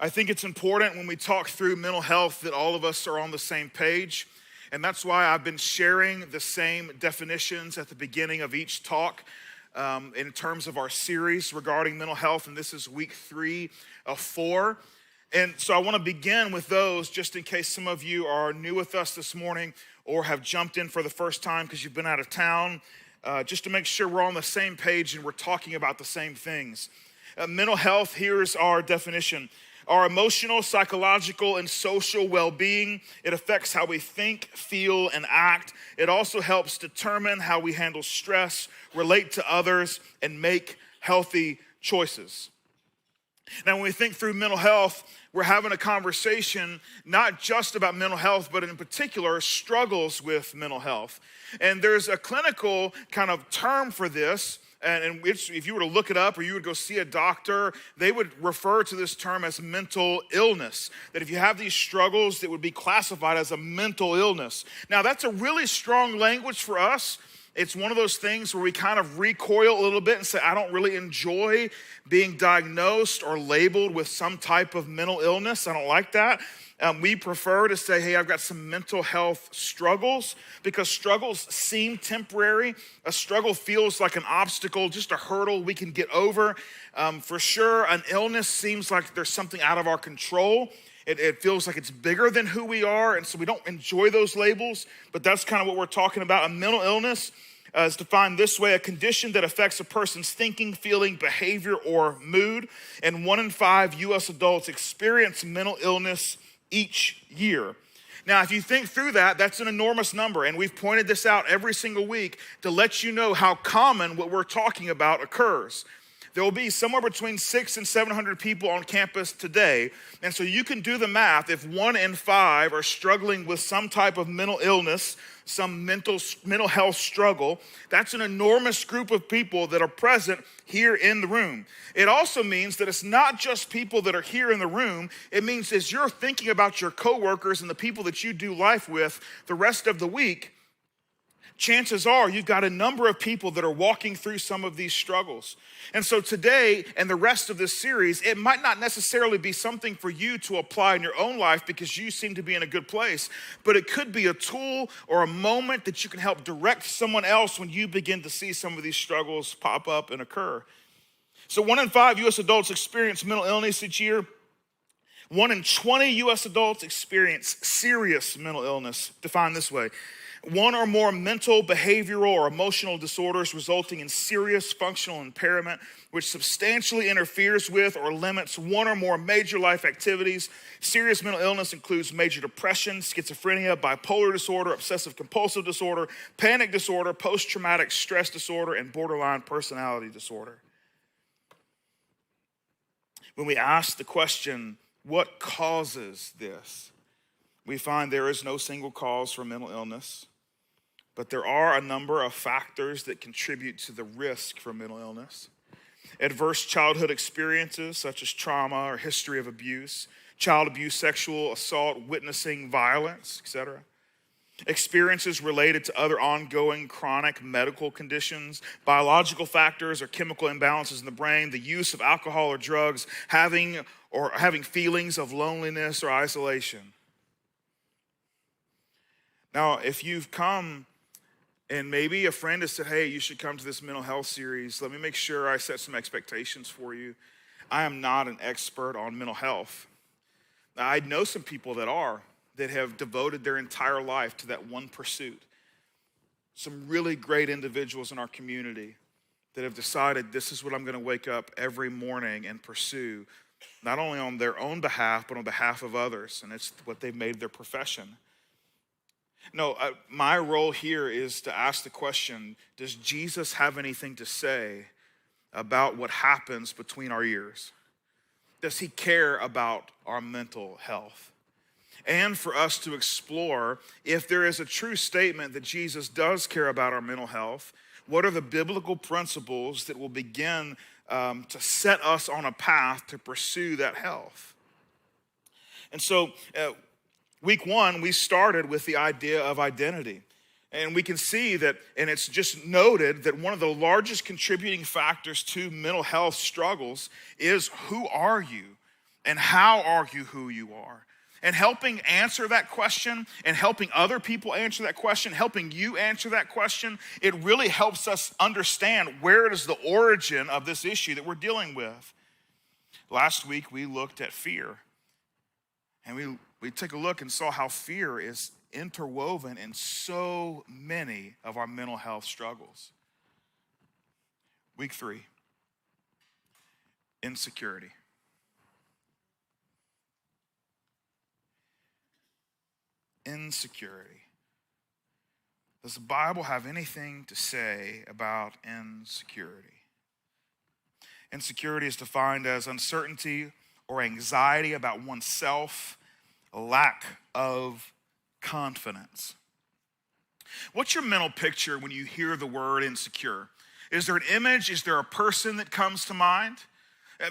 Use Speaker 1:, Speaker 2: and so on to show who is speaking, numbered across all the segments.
Speaker 1: I think it's important when we talk through mental health that all of us are on the same page. And that's why I've been sharing the same definitions at the beginning of each talk in terms of our series regarding mental health. And this is week 3 of 4. And so I want to begin with those just in case some of you are new with us this morning or have jumped in for the first time because you've been out of town, just to make sure we're on the same page and we're talking about the same things. Mental health, here's our definition. Our emotional, psychological, and social well-being. It affects how we think, feel, and act. It also helps determine how we handle stress, relate to others, and make healthy choices. Now, when we think through mental health, we're having a conversation not just about mental health, but in particular, struggles with mental health. And there's a clinical kind of term for this. And if you were to look it up or you would go see a doctor, they would refer to this term as mental illness. That if you have these struggles, it would be classified as a mental illness. Now, that's a really strong language for us. It's one of those things where we kind of recoil a little bit and say, I don't really enjoy being diagnosed or labeled with some type of mental illness. I don't like that. We prefer to say, hey, I've got some mental health struggles because struggles seem temporary. A struggle feels like an obstacle, just a hurdle we can get over. For sure, an illness seems like there's something out of our control. It feels like it's bigger than who we are, and so we don't enjoy those labels, but that's kind of what we're talking about. A mental illness is defined this way: a condition that affects a person's thinking, feeling, behavior, or mood. And 1 in 5 U.S. adults experience mental illness each year. Now, if you think through that, that's an enormous number, and we've pointed this out every single week to let you know how common what we're talking about occurs. There will be somewhere between 600 and 700 people on campus today, and so you can do the math. If 1 in 5 are struggling with some type of mental illness, some mental health struggle, that's an enormous group of people that are present here in the room. It also means that it's not just people that are here in the room. It means as you're thinking about your coworkers and the people that you do life with the rest of the week, chances are you've got a number of people that are walking through some of these struggles. And so today and the rest of this series, it might not necessarily be something for you to apply in your own life because you seem to be in a good place, but it could be a tool or a moment that you can help direct someone else when you begin to see some of these struggles pop up and occur. So 1 in 5 U.S. adults experience mental illness each year. 1 in 20 U.S. adults experience serious mental illness, defined this way: 1 or more mental, behavioral, or emotional disorders resulting in serious functional impairment, which substantially interferes with or limits 1 or more major life activities. Serious mental illness includes major depression, schizophrenia, bipolar disorder, obsessive compulsive disorder, panic disorder, post-traumatic stress disorder, and borderline personality disorder. When we ask the question, what causes this? We find there is no single cause for mental illness, but there are a number of factors that contribute to the risk for mental illness. Adverse childhood experiences such as trauma or history of abuse, child abuse, sexual assault, witnessing violence, etc. Experiences related to other ongoing chronic medical conditions, biological factors or chemical imbalances in the brain, the use of alcohol or drugs, having feelings of loneliness or isolation. Now, if you've come and maybe a friend has said, hey, you should come to this mental health series, let me make sure I set some expectations for you. I am not an expert on mental health. Now, I know some people that have devoted their entire life to that one pursuit. Some really great individuals in our community that have decided this is what I'm going to wake up every morning and pursue, not only on their own behalf, but on behalf of others. And it's what they've made their profession. No, my role here is to ask the question, does Jesus have anything to say about what happens between our ears? Does he care about our mental health? And for us to explore if there is a true statement that Jesus does care about our mental health, what are the biblical principles that will begin to set us on a path to pursue that health? And so week 1, we started with the idea of identity. And we can see that, and it's just noted that one of the largest contributing factors to mental health struggles is who are you? And how are you who you are? And helping answer that question and helping other people answer that question, helping you answer that question, it really helps us understand where is the origin of this issue that we're dealing with. Last week, we looked at fear. And we took a look and saw how fear is interwoven in so many of our mental health struggles. Week 3, insecurity. Insecurity. Does the Bible have anything to say about insecurity? Insecurity is defined as uncertainty or anxiety about oneself, a lack of confidence. What's your mental picture when you hear the word insecure? Is there an image? Is there a person that comes to mind?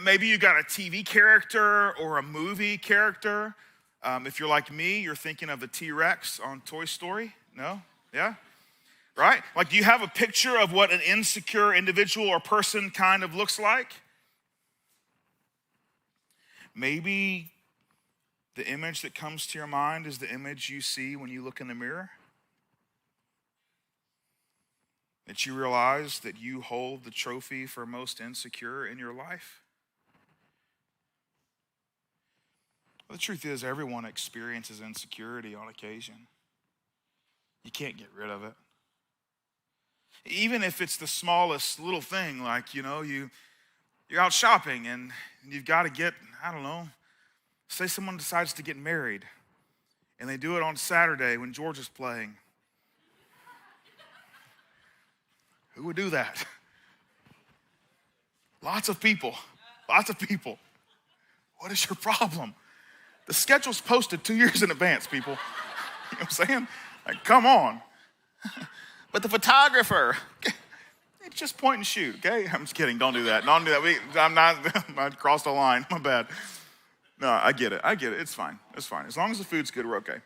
Speaker 1: Maybe you got a TV character or a movie character. If you're like me, you're thinking of the T-Rex on Toy Story. No? Yeah? Right? Like, do you have a picture of what an insecure individual or person kind of looks like? Maybe the image that comes to your mind is the image you see when you look in the mirror. That you realize that you hold the trophy for most insecure in your life. Well, the truth is, everyone experiences insecurity on occasion. You can't get rid of it. Even if it's the smallest little thing, like, you're out shopping and you've got to get, I don't know, say someone decides to get married and they do it on Saturday when Georgia's playing. Who would do that? Lots of people. What is your problem? The schedule's posted 2 years in advance, people. You know what I'm saying? Like, come on. But the photographer, it's just point and shoot, okay? I'm just kidding. Don't do that. I crossed the line. My bad. No, I get it. It's fine. As long as the food's good, we're okay.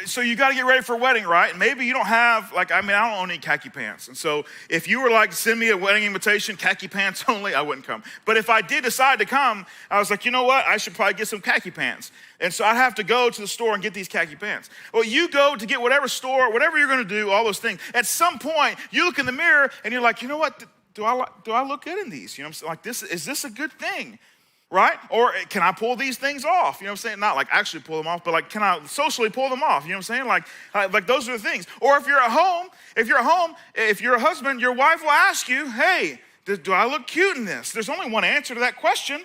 Speaker 1: So you got to get ready for a wedding, right? And maybe you don't have, I don't own any khaki pants. And so if you were send me a wedding invitation, khaki pants only, I wouldn't come. But if I did decide to come, I was like, you know what? I should probably get some khaki pants. And so I'd have to go to the store and get these khaki pants. Well, you go to get whatever store, whatever you're going to do, all those things. At some point, you look in the mirror and you're like, you know what? Do I look good in these? You know what I'm saying? Is this a good thing? Right? Or can I pull these things off? You know what I'm saying? Not actually pull them off, but can I socially pull them off? You know what I'm saying? Like those are the things. Or if you're at home, if you're a husband, your wife will ask you, hey, do I look cute in this? There's only one answer to that question,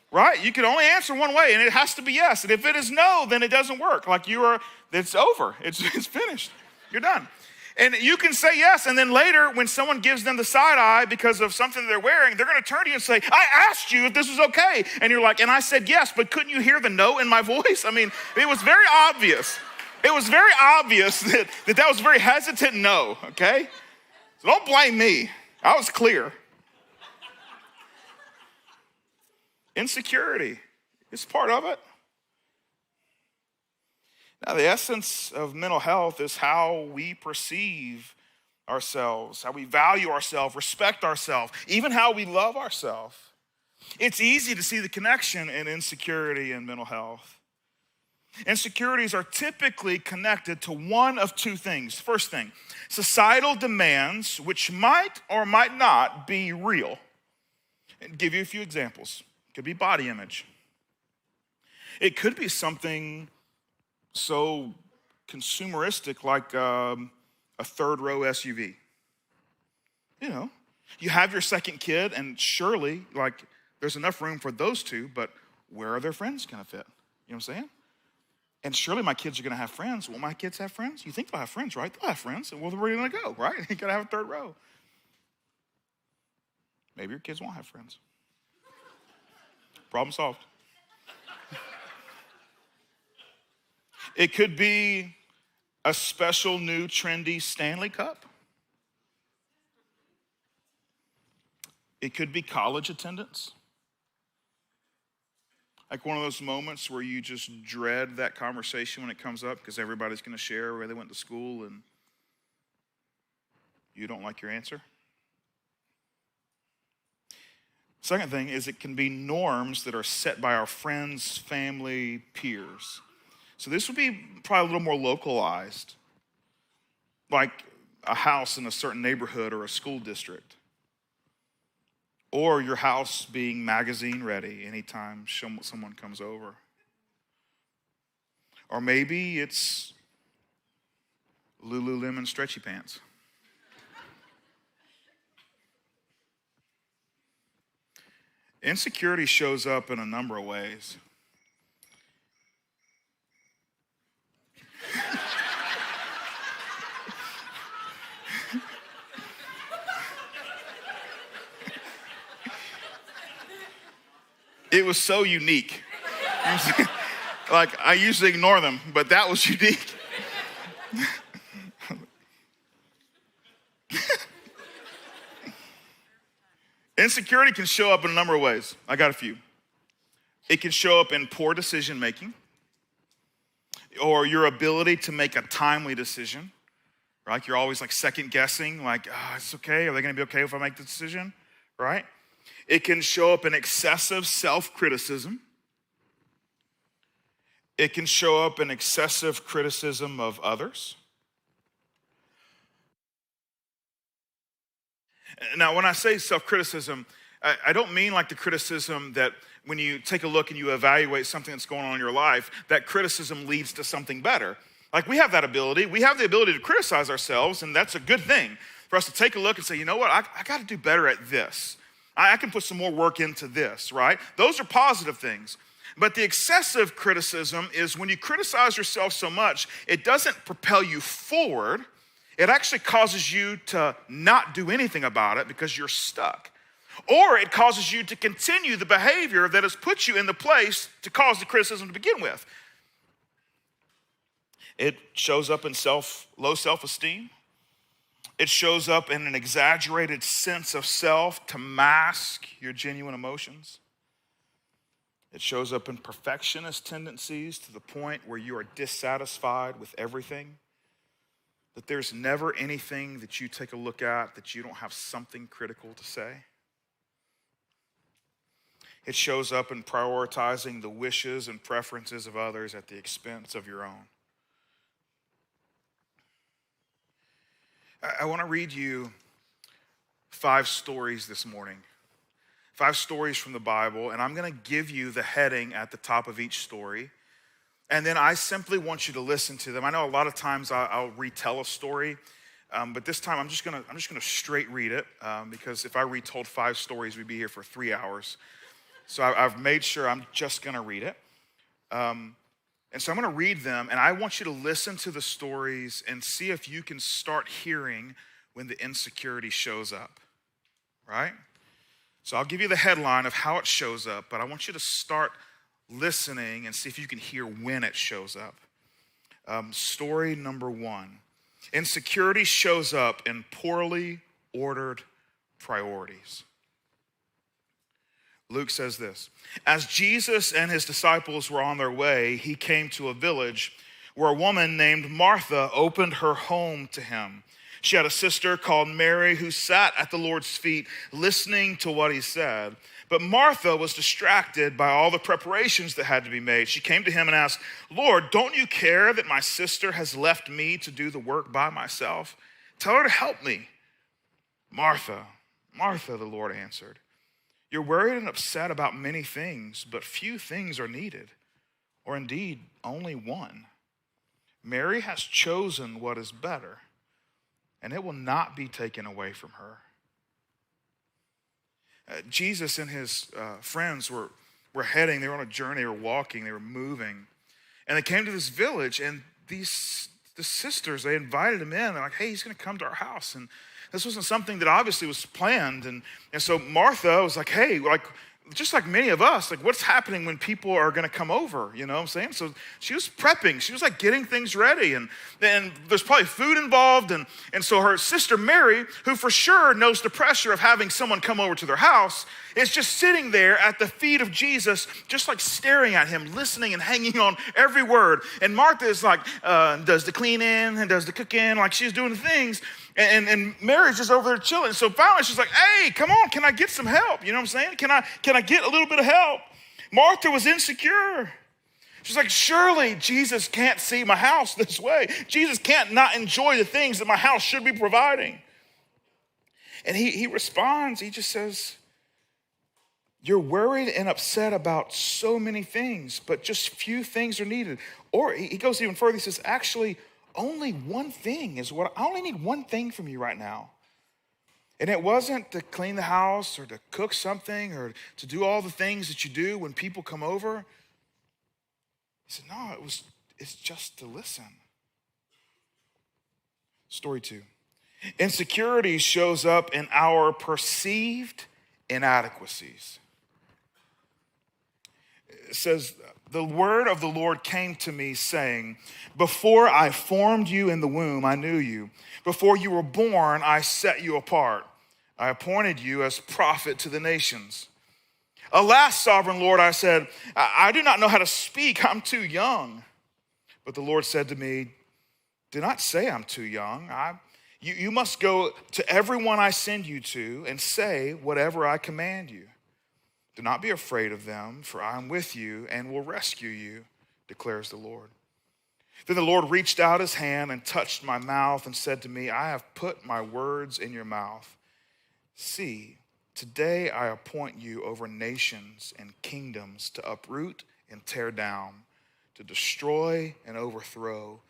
Speaker 1: right? You can only answer one way, and it has to be yes. And if it is no, then it doesn't work. It's over. It's finished. You're done. And you can say yes, and then later, when someone gives them the side eye because of something they're wearing, they're going to turn to you and say, I asked you if this was okay. And you're like, and I said yes, but couldn't you hear the no in my voice? It was very obvious. It was very obvious that was a very hesitant no, okay? So don't blame me. I was clear. Insecurity is part of it. Now, the essence of mental health is how we perceive ourselves, how we value ourselves, respect ourselves, even how we love ourselves. It's easy to see the connection in insecurity and mental health. Insecurities are typically connected to one of two things. First thing, societal demands, which might or might not be real. I'll give you a few examples. It could be body image. It could be something so consumeristic like a third row SUV. You have your second kid, and surely there's enough room for those two, but where are their friends going to fit? You know what I'm saying? And surely my kids are going to have friends. Will my kids have friends? You think they'll have friends, right? They'll have friends. And where are they going to go, right? You got to have a third row. Maybe your kids won't have friends. Problem solved. It could be a special new trendy Stanley Cup. It could be college attendance. One of those moments where you just dread that conversation when it comes up because everybody's going to share where they went to school and you don't like your answer. Second thing is it can be norms that are set by our friends, family, peers. So this would be probably a little more localized, like a house in a certain neighborhood or a school district. Or your house being magazine ready anytime someone comes over. Or maybe it's Lululemon stretchy pants. Insecurity shows up in a number of ways. It was so unique. Like, I usually ignore them, but that was unique. Insecurity can show up in a number of ways. I got a few. It can show up in poor decision making, or your ability to make a timely decision, right? You're always like second guessing, like, it's okay. Are they gonna be okay if I make the decision, right? It can show up in excessive self-criticism. It can show up in excessive criticism of others. Now, when I say self-criticism, I don't mean like the criticism that when you take a look and you evaluate something that's going on in your life, that criticism leads to something better. Like, we have that ability. We have the ability to criticize ourselves, and that's a good thing for us to take a look and say, you know what, I got to do better at this. I can put some more work into this, right? Those are positive things. But the excessive criticism is when you criticize yourself so much, it doesn't propel you forward. It actually causes you to not do anything about it because you're stuck. Or it causes you to continue the behavior that has put you in the place to cause the criticism to begin with. It shows up in low self-esteem. It shows up in an exaggerated sense of self to mask your genuine emotions. It shows up in perfectionist tendencies to the point where you are dissatisfied with everything. That there's never anything that you take a look at that you don't have something critical to say. It shows up in prioritizing the wishes and preferences of others at the expense of your own. I want to read you 5 stories this morning. 5 stories from the Bible, and I'm going to give you the heading at the top of each story. And then I simply want you to listen to them. I know a lot of times I'll retell a story, but this time I'm just gonna straight read it because if I retold 5 stories, we'd be here for 3 hours. So I've made sure I'm just gonna read it. And so I'm gonna read them, and I want you to listen to the stories and see if you can start hearing when the insecurity shows up, right? So I'll give you the headline of how it shows up, but I want you to start listening and see if you can hear when it shows up. Story number 1. Insecurity shows up in poorly ordered priorities. Luke says this: as Jesus and his disciples were on their way, he came to a village where a woman named Martha opened her home to him. She had a sister called Mary who sat at the Lord's feet listening to what he said. But Martha was distracted by all the preparations that had to be made. She came to him and asked, "Lord, don't you care that my sister has left me to do the work by myself? Tell her to help me." "Martha, Martha," the Lord answered, "you're worried and upset about many things, but few things are needed, or indeed only one. Mary has chosen what is better, and it will not be taken away from her." Jesus and his friends were heading. They were on a journey. They were walking. They were moving. And they came to this village, and the sisters, they invited him in. They're like, "Hey, he's going to come to our house." And this wasn't something that obviously was planned. And so Martha was like, "Hey, like, just like many of us, like, what's happening when people are going to come over?" You know what I'm saying? So she was prepping. She was like getting things ready. And then there's probably food involved. And so her sister Mary, who for sure knows the pressure of having someone come over to their house, is just sitting there at the feet of Jesus, just like staring at him, listening and hanging on every word. And Martha is like, does the cleaning and does the cooking, like she's doing the things. And Mary's just over there chilling. So finally she's like, hey, come on, can I get some help? You know what I'm saying? Can I get a little bit of help? Martha was insecure. She's like, surely Jesus can't see my house this way. Jesus can't not enjoy the things that my house should be providing. And he responds, he just says, you're worried and upset about so many things, but just few things are needed. Or he goes even further, he says, actually, only one thing is what, I only need one thing from you right now. And it wasn't to clean the house or to cook something or to do all the things that you do when people come over. He said, no, it's just to listen. Story 2. Insecurity shows up in our perceived inadequacies. It says, the word of the Lord came to me saying, before I formed you in the womb, I knew you. Before you were born, I set you apart. I appointed you as prophet to the nations. Alas, sovereign Lord, I said, I do not know how to speak. I'm too young. But the Lord said to me, do not say I'm too young. You must go to everyone I send you to and say whatever I command you. Do not be afraid of them, for I am with you and will rescue you, declares the Lord. Then the Lord reached out his hand and touched my mouth and said to me, I have put my words in your mouth. See, today I appoint you over nations and kingdoms to uproot and tear down, to destroy and overthrow,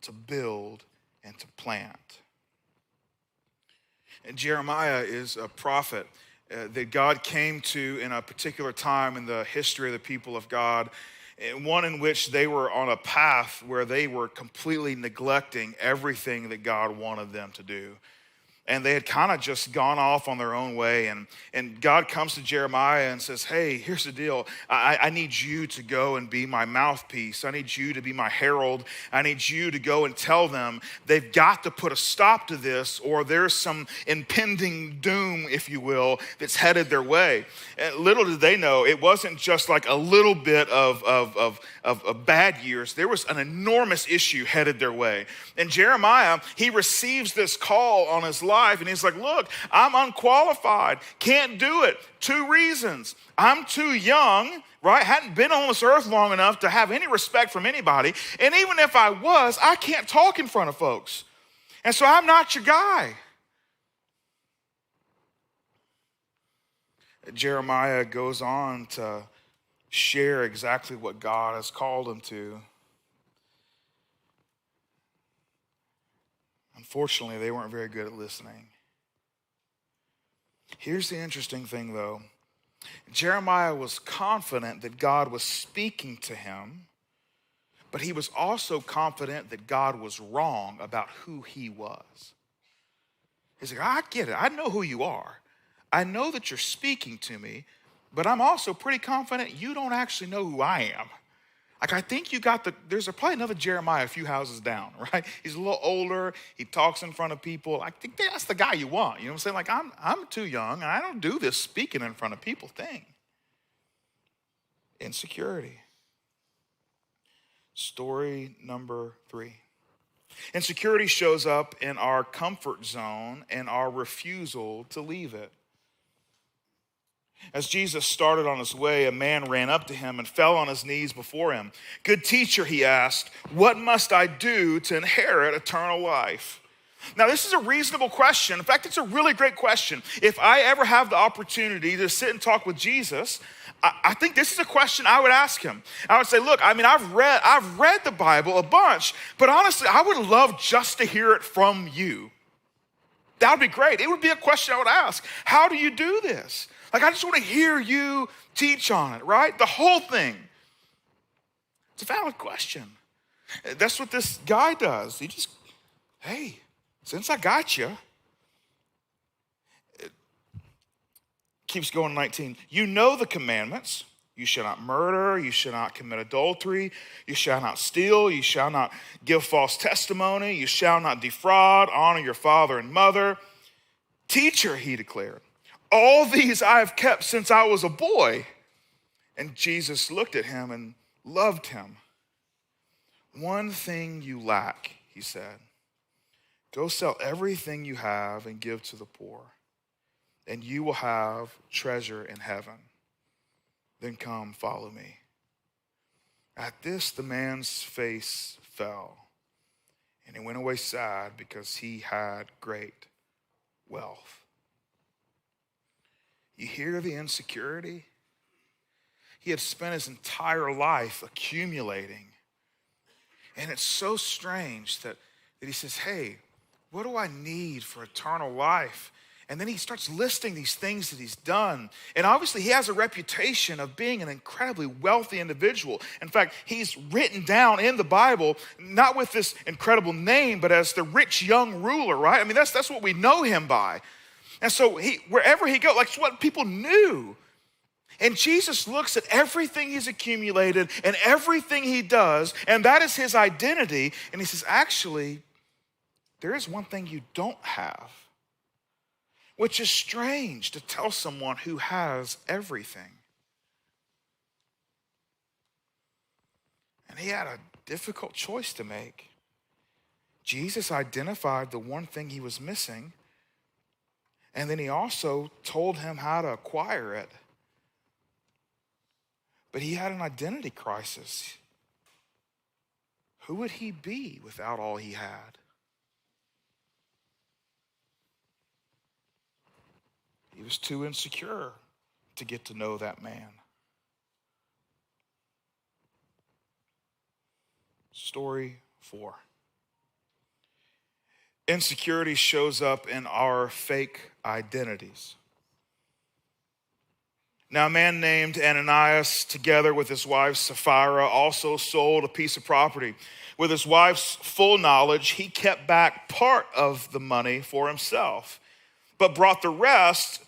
Speaker 1: to build and to plant. And Jeremiah is a prophet that God came to in a particular time in the history of the people of God, one in which they were on a path where they were completely neglecting everything that God wanted them to do. And they had kind of just gone off on their own way. And God comes to Jeremiah and says, hey, here's the deal. I need you to go and be my mouthpiece. I need you to be my herald. I need you to go and tell them they've got to put a stop to this, or there's some impending doom, if you will, that's headed their way. And little did they know, it wasn't just like a little bit of bad years. There was an enormous issue headed their way. And Jeremiah, he receives this call on his life. And he's like, look, I'm unqualified, can't do it. 2 reasons. I'm too young, right? Hadn't been on this earth long enough to have any respect from anybody. And even if I was, I can't talk in front of folks. And so I'm not your guy. Jeremiah goes on to share exactly what God has called him to. Unfortunately, they weren't very good at listening. Here's the interesting thing, though. Jeremiah was confident that God was speaking to him, but he was also confident that God was wrong about who he was. He's like, I get it. I know who you are. I know that you're speaking to me, but I'm also pretty confident you don't actually know who I am. Like, I think you got there's probably another Jeremiah a few houses down, right? He's a little older. He talks in front of people. I think that's the guy you want. You know what I'm saying? Like, I'm too young, and I don't do this speaking in front of people thing. Insecurity. Story number 3. Insecurity shows up in our comfort zone and our refusal to leave it. As Jesus started on his way, a man ran up to him and fell on his knees before him. Good teacher, he asked, what must I do to inherit eternal life? Now, this is a reasonable question. In fact, it's a really great question. If I ever have the opportunity to sit and talk with Jesus, I think this is a question I would ask him. I would say, look, I mean, I've read the Bible a bunch, but honestly, I would love just to hear it from you. That would be great. It would be a question I would ask. How do you do this? Like, I just want to hear you teach on it, right? The whole thing. It's a valid question. That's what this guy does. He just, hey, since I got you. It keeps going, 19. You know the commandments. You shall not murder. You shall not commit adultery. You shall not steal. You shall not give false testimony. You shall not defraud. Honor your father and mother. Teacher, he declared, all these I have kept since I was a boy. And Jesus looked at him and loved him. One thing you lack, he said. Go sell everything you have and give to the poor, and you will have treasure in heaven. Then come, follow me." At this, the man's face fell, and he went away sad because he had great wealth. You hear the insecurity? He had spent his entire life accumulating. And it's so strange that he says, "Hey, what do I need for eternal life?" And then he starts listing these things that he's done. And obviously he has a reputation of being an incredibly wealthy individual. In fact, he's written down in the Bible, not with this incredible name, but as the rich young ruler, right? I mean, that's what we know him by. And so wherever he goes, like, it's what people knew. And Jesus looks at everything he's accumulated and everything he does, and that is his identity. And he says, actually, there is one thing you don't have, which is strange to tell someone who has everything. And he had a difficult choice to make. Jesus identified the one thing he was missing, and then he also told him how to acquire it. But he had an identity crisis. Who would he be without all he had? He was too insecure to get to know that man. Story 4. Insecurity shows up in our fake identities. Now, a man named Ananias, together with his wife Sapphira, also sold a piece of property. With his wife's full knowledge, he kept back part of the money for himself, but brought the rest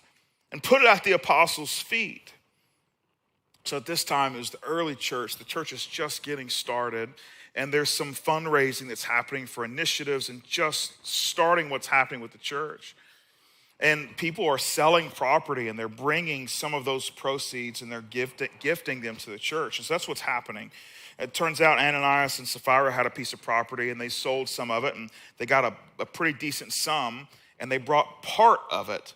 Speaker 1: and put it at the apostles' feet. So at this time, it was the early church. The church is just getting started, and there's some fundraising that's happening for initiatives and just starting what's happening with the church. And people are selling property, and they're bringing some of those proceeds, and they're gifting them to the church. And so that's what's happening. It turns out Ananias and Sapphira had a piece of property, and they sold some of it, and they got a pretty decent sum, and they brought part of it.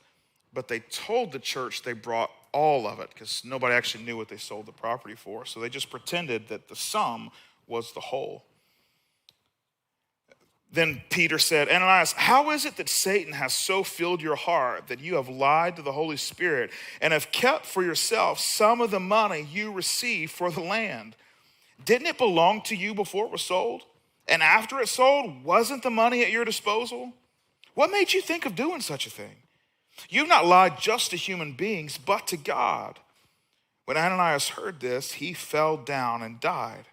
Speaker 1: But they told the church they brought all of it because nobody actually knew what they sold the property for. So they just pretended that the sum was the whole. Then Peter said, "Ananias, how is it that Satan has so filled your heart that you have lied to the Holy Spirit and have kept for yourself some of the money you received for the land? Didn't it belong to you before it was sold? And after it sold, wasn't the money at your disposal? What made you think of doing such a thing? You've not lied just to human beings, but to God." When Ananias heard this, he fell down and died,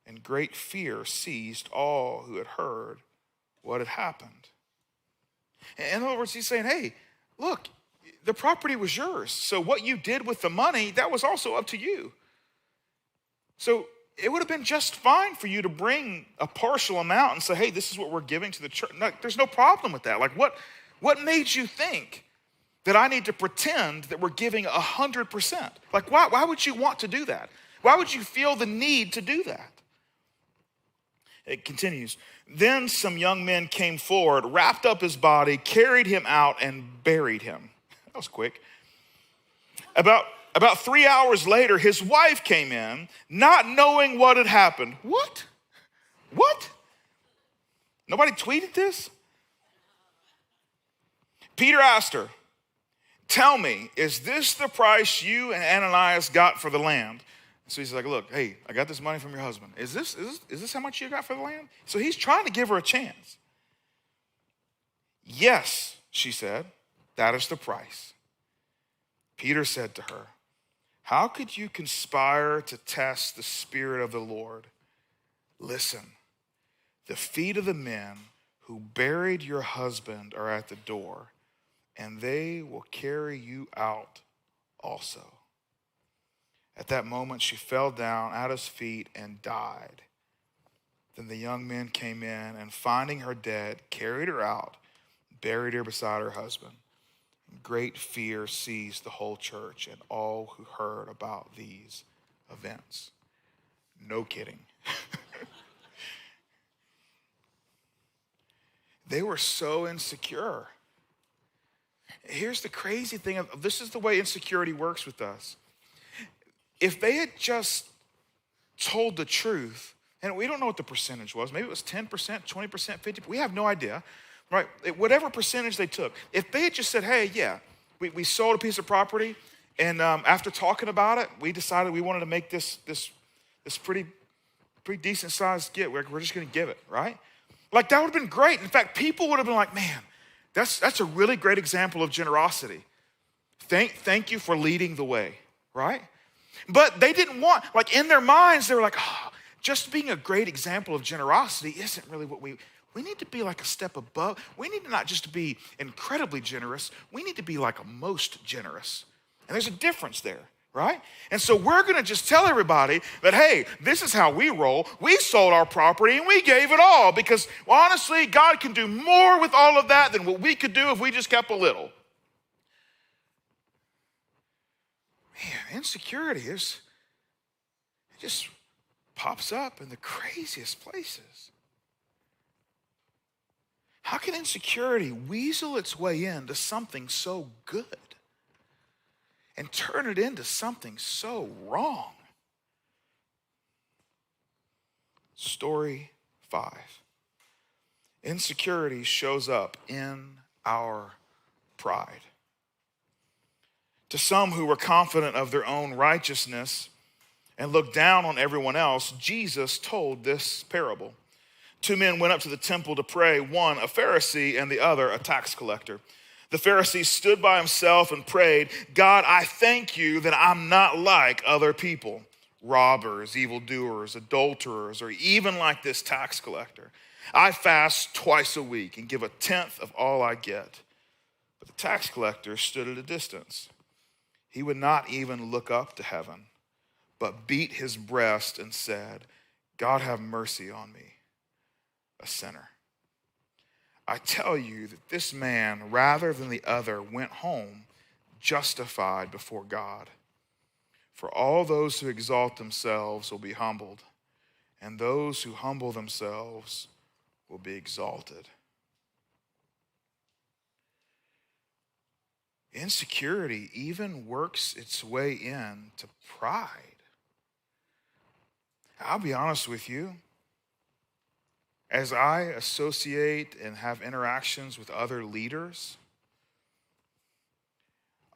Speaker 1: and great fear seized all who had heard what had happened. In other words, he's saying, hey, look, the property was yours. So what you did with the money, that was also up to you. So it would have been just fine for you to bring a partial amount and say, hey, this is what we're giving to the church. No, there's no problem with that. Like what made you think that I need to pretend that we're giving 100%? Like why would you want to do that? Why would you feel the need to do that? It continues. Then some young men came forward, wrapped up his body, carried him out, and buried him. That was quick. About 3 hours later, his wife came in, not knowing what had happened. What? Nobody tweeted this? Peter asked her, "Tell me, is this the price you and Ananias got for the land?" So he's like, "Look, hey, I got this money from your husband. Is this how much you got for the land?" So he's trying to give her a chance. "Yes," she said, "that is the price." Peter said to her, "How could you conspire to test the Spirit of the Lord? Listen, the feet of the men who buried your husband are at the door, and they will carry you out also." At that moment, she fell down at his feet and died. Then the young men came in, and finding her dead, carried her out, buried her beside her husband. Great fear seized the whole church and all who heard about these events. No kidding. They were so insecure. Here's the crazy thing. This is the way insecurity works with us. If they had just told the truth, and we don't know what the percentage was. Maybe it was 10%, 20%, 50%. We have no idea, right? Whatever percentage they took. If they had just said, hey, yeah, we sold a piece of property, and after talking about it, we decided we wanted to make this pretty decent sized gift. We're just going to give it, right? Like, that would have been great. In fact, people would have been like, man, that's a really great example of generosity. Thank you for leading the way, right? But they didn't want, like, in their minds, they were like, oh, just being a great example of generosity isn't really what we need to be like a step above. We need to not just to be incredibly generous. We need to be like a most generous. And there's a difference there, right? And so we're going to just tell everybody that, hey, this is how we roll. We sold our property and we gave it all because, well, honestly, God can do more with all of that than what we could do if we just kept a little. Man, insecurity it just pops up in the craziest places. How can insecurity weasel its way into something so good and turn it into something so wrong? Story 5. Insecurity shows up in our pride. To some who were confident of their own righteousness and looked down on everyone else, Jesus told this parable. 2 men went up to the temple to pray, one a Pharisee and the other a tax collector. The Pharisee stood by himself and prayed, God, I thank you that I'm not like other people, robbers, evildoers, adulterers, or even like this tax collector. I fast twice a week and give 1/10 of all I get. But the tax collector stood at a distance. He would not even look up to heaven, but beat his breast and said, God, have mercy on me, a sinner. I tell you that this man, rather than the other, went home justified before God. For all those who exalt themselves will be humbled, and those who humble themselves will be exalted. Insecurity even works its way into pride. I'll be honest with you. As I associate and have interactions with other leaders,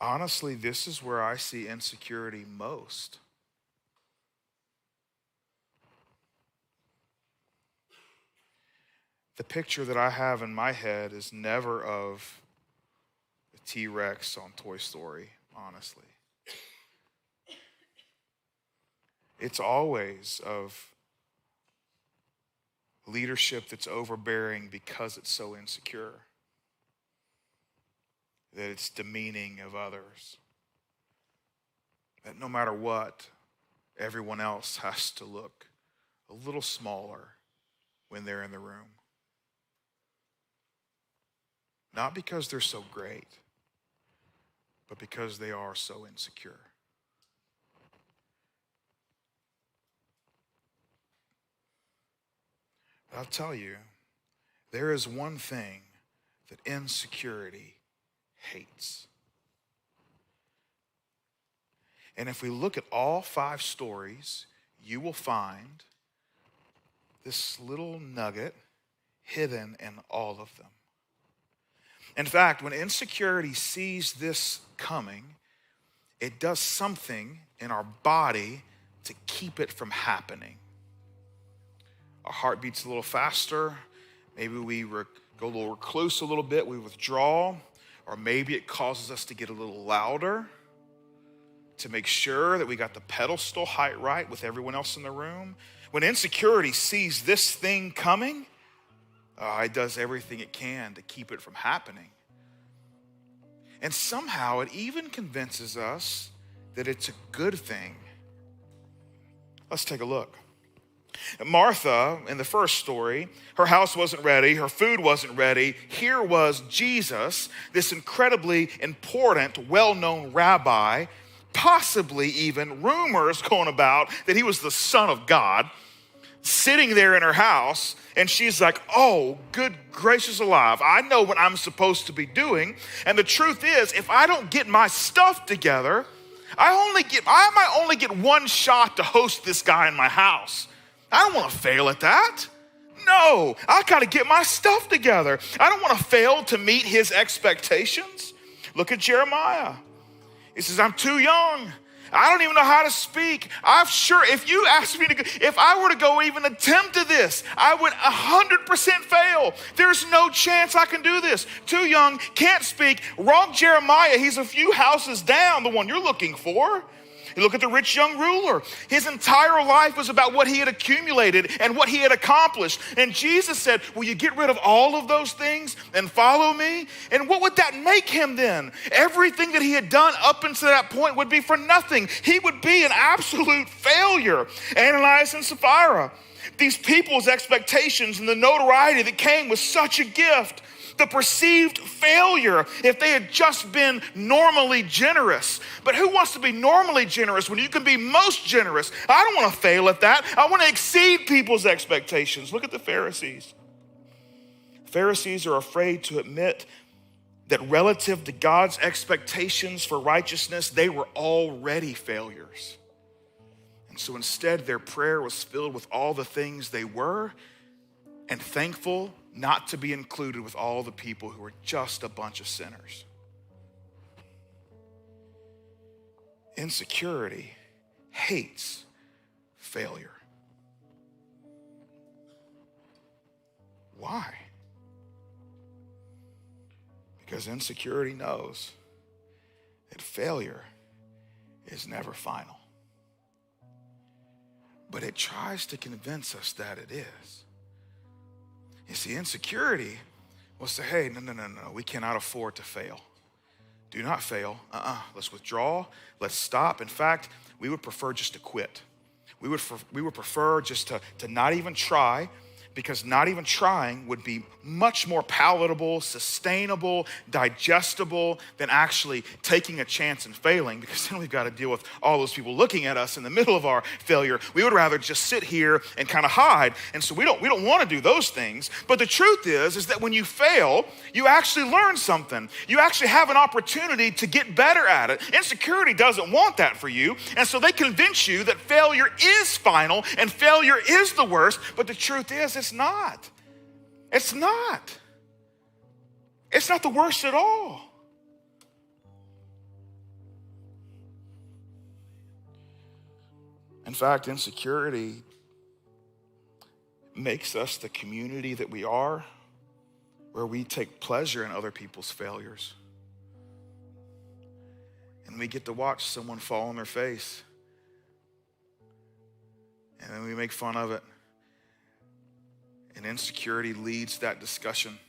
Speaker 1: honestly, this is where I see insecurity most. The picture that I have in my head is never of the T-Rex on Toy Story, honestly. It's always of leadership that's overbearing because it's so insecure, that it's demeaning of others, that no matter what, everyone else has to look a little smaller when they're in the room. Not because they're so great, but because they are so insecure. I'll tell you, there is one thing that insecurity hates. And if we look at all 5 stories, you will find this little nugget hidden in all of them. In fact, when insecurity sees this coming, it does something in our body to keep it from happening. Our heart beats a little faster. Maybe we go a little recluse a little bit. We withdraw. Or maybe it causes us to get a little louder to make sure that we got the pedestal height right with everyone else in the room. When insecurity sees this thing coming, it does everything it can to keep it from happening. And somehow it even convinces us that it's a good thing. Let's take a look. Martha, in the first story, her house wasn't ready, her food wasn't ready. Here was Jesus, this incredibly important, well-known rabbi, possibly even rumors going about that he was the Son of God. sitting there in her house, and she's like, oh, good gracious alive, I know what I'm supposed to be doing. And the truth is, if I don't get my stuff together, I might only get one shot to host this guy in my house. I don't want to fail at that. No, I got to get my stuff together. I don't want to fail to meet his expectations. Look at Jeremiah. He says, I'm too young. I don't even know how to speak. I'm sure if you asked me to go, if I were to go even attempt to this, I would 100% fail. There's no chance I can do this. Too young, can't speak. Wrong Jeremiah, he's a few houses down, the one you're looking for. You look at the rich young ruler. His entire life was about what he had accumulated and what he had accomplished. And Jesus said, will you get rid of all of those things and follow me? And what would that make him then? Everything that he had done up until that point would be for nothing. He would be an absolute failure. Ananias and Sapphira, these people's expectations and the notoriety that came was such a gift. The perceived failure if they had just been normally generous. But who wants to be normally generous when you can be most generous? I don't want to fail at that. I want to exceed people's expectations. Look at the Pharisees. Pharisees are afraid to admit that relative to God's expectations for righteousness, they were already failures. And so instead, their prayer was filled with all the things they were and thankful not to be included with all the people who are just a bunch of sinners. Insecurity hates failure. Why? Because insecurity knows that failure is never final. But it tries to convince us that it is. You see, insecurity will say, hey, no, we cannot afford to fail. Do not fail. Let's withdraw. Let's stop. In fact, we would prefer just to quit. We would prefer just to not even try, because not even trying would be much more palatable, sustainable, digestible than actually taking a chance and failing, because then we've got to deal with all those people looking at us in the middle of our failure. We would rather just sit here and kind of hide. And so we don't want to do those things. But the truth is that when you fail, you actually learn something. You actually have an opportunity to get better at it. Insecurity doesn't want that for you. And so they convince you that failure is final and failure is the worst. But the truth is, it's not. It's not. It's not the worst at all. In fact, insecurity makes us the community that we are, where we take pleasure in other people's failures. And we get to watch someone fall on their face. And then we make fun of it. And insecurity leads that discussion.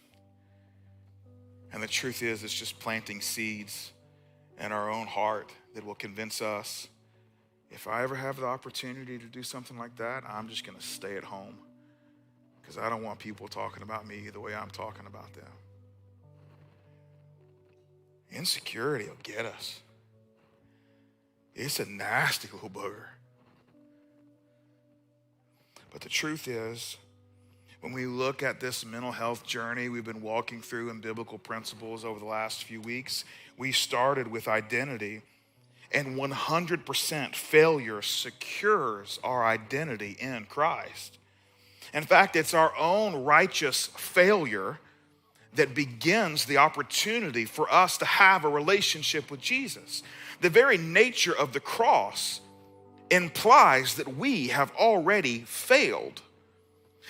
Speaker 1: And the truth is, it's just planting seeds in our own heart that will convince us, if I ever have the opportunity to do something like that, I'm just going to stay at home, because I don't want people talking about me the way I'm talking about them. Insecurity will get us. It's a nasty little booger. But the truth is, when we look at this mental health journey we've been walking through in biblical principles over the last few weeks, we started with identity, and 100% failure secures our identity in Christ. In fact, it's our own righteous failure that begins the opportunity for us to have a relationship with Jesus. The very nature of the cross implies that we have already failed.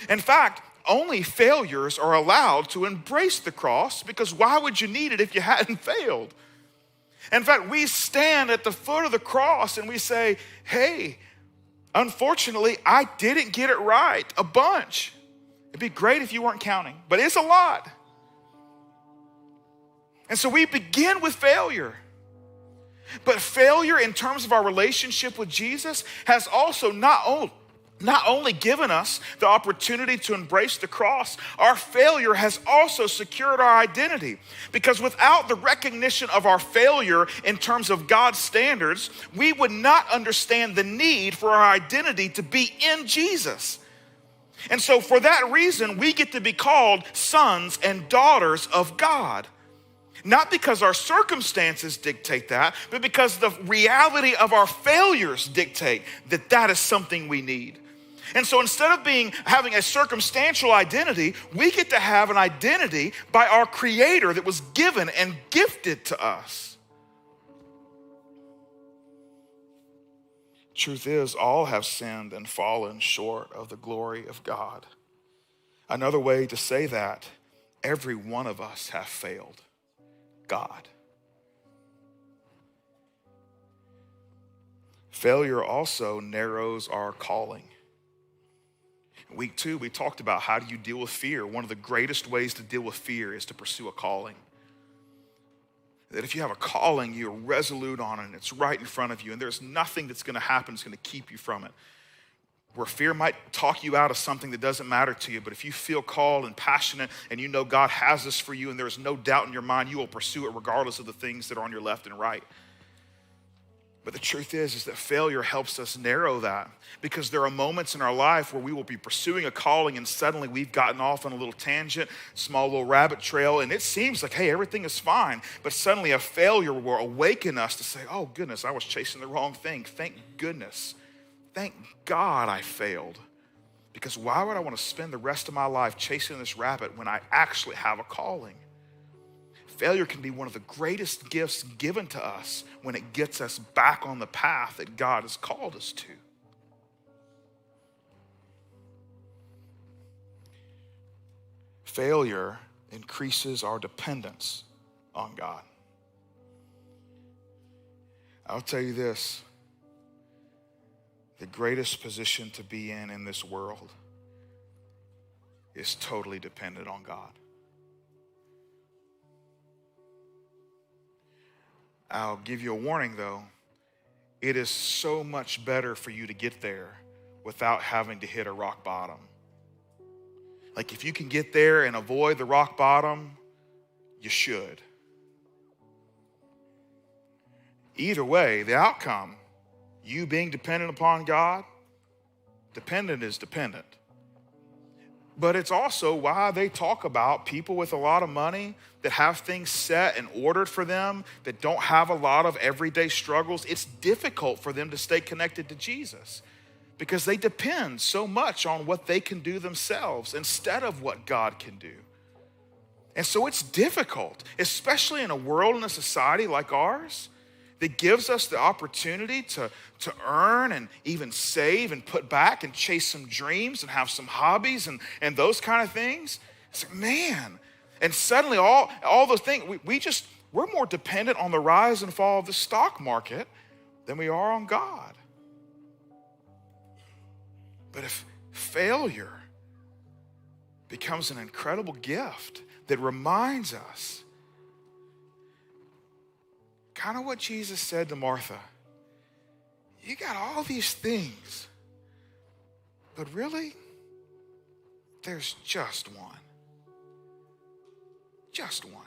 Speaker 1: In fact, only failures are allowed to embrace the cross, because why would you need it if you hadn't failed? In fact, we stand at the foot of the cross and we say, hey, unfortunately, I didn't get it right a bunch. It'd be great if you weren't counting, but it's a lot. And so we begin with failure. But failure in terms of our relationship with Jesus has also not only given us the opportunity to embrace the cross, our failure has also secured our identity. Because without the recognition of our failure in terms of God's standards, we would not understand the need for our identity to be in Jesus. And so for that reason, we get to be called sons and daughters of God. Not because our circumstances dictate that, but because the reality of our failures dictate that that is something we need. And so instead of having a circumstantial identity, we get to have an identity by our Creator that was given and gifted to us. Truth is, all have sinned and fallen short of the glory of God. Another way to say that, every one of us have failed God. Failure also narrows our calling. Week 2, we talked about how do you deal with fear. One of the greatest ways to deal with fear is to pursue a calling. That if you have a calling, you're resolute on it, and it's right in front of you, and there's nothing that's going to happen that's going to keep you from it. Where fear might talk you out of something that doesn't matter to you, but if you feel called and passionate and you know God has this for you and there's no doubt in your mind, you will pursue it regardless of the things that are on your left and right. But the truth is that failure helps us narrow that, because there are moments in our life where we will be pursuing a calling and suddenly we've gotten off on a little tangent, small little rabbit trail, and it seems like, hey, everything is fine. But suddenly a failure will awaken us to say, oh goodness, I was chasing the wrong thing. Thank goodness. Thank God I failed. Because why would I want to spend the rest of my life chasing this rabbit when I actually have a calling? Failure can be one of the greatest gifts given to us when it gets us back on the path that God has called us to. Failure increases our dependence on God. I'll tell you this, the greatest position to be in this world is totally dependent on God. I'll give you a warning though. It is so much better for you to get there without having to hit a rock bottom. Like if you can get there and avoid the rock bottom, you should. Either way, the outcome, you being dependent upon God, dependent is dependent. But it's also why they talk about people with a lot of money that have things set and ordered for them, that don't have a lot of everyday struggles. It's difficult for them to stay connected to Jesus because they depend so much on what they can do themselves instead of what God can do. And so it's difficult, especially in a world and a society like ours that gives us the opportunity to earn and even save and put back and chase some dreams and have some hobbies and those kind of things. It's like, man. And suddenly all those things, we're more dependent on the rise and fall of the stock market than we are on God. But if failure becomes an incredible gift that reminds us, kind of what Jesus said to Martha, you got all these things, but really, there's just one. Just one.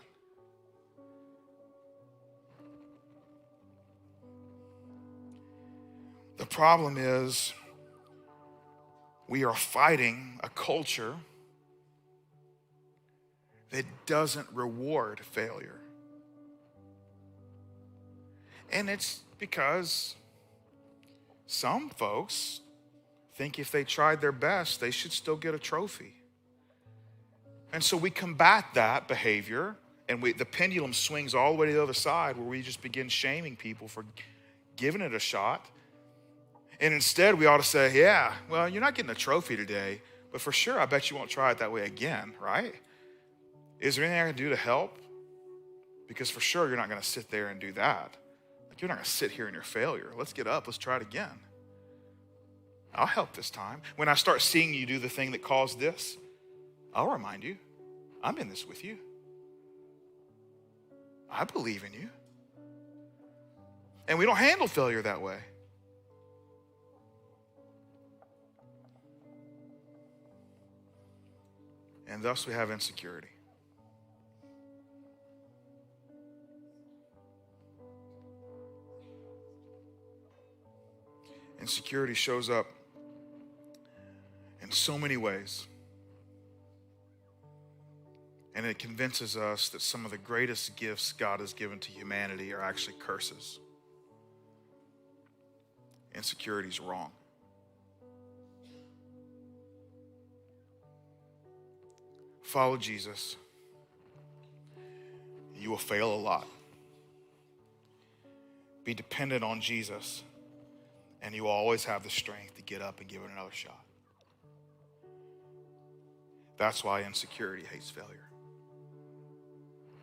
Speaker 1: The problem is we are fighting a culture that doesn't reward failure. And it's because some folks think if they tried their best, they should still get a trophy. And so we combat that behavior, and the pendulum swings all the way to the other side where we just begin shaming people for giving it a shot. And instead we ought to say, yeah, well, you're not getting a trophy today, but for sure I bet you won't try it that way again, right? Is there anything I can do to help? Because for sure you're not going to sit there and do that. You're not going to sit here in your failure. Let's get up. Let's try it again. I'll help this time. When I start seeing you do the thing that caused this, I'll remind you, I'm in this with you. I believe in you. And we don't handle failure that way. And thus we have insecurity. Insecurity shows up in so many ways. And it convinces us that some of the greatest gifts God has given to humanity are actually curses. Insecurity is wrong. Follow Jesus. You will fail a lot. Be dependent on Jesus, and you will always have the strength to get up and give it another shot. That's why insecurity hates failure.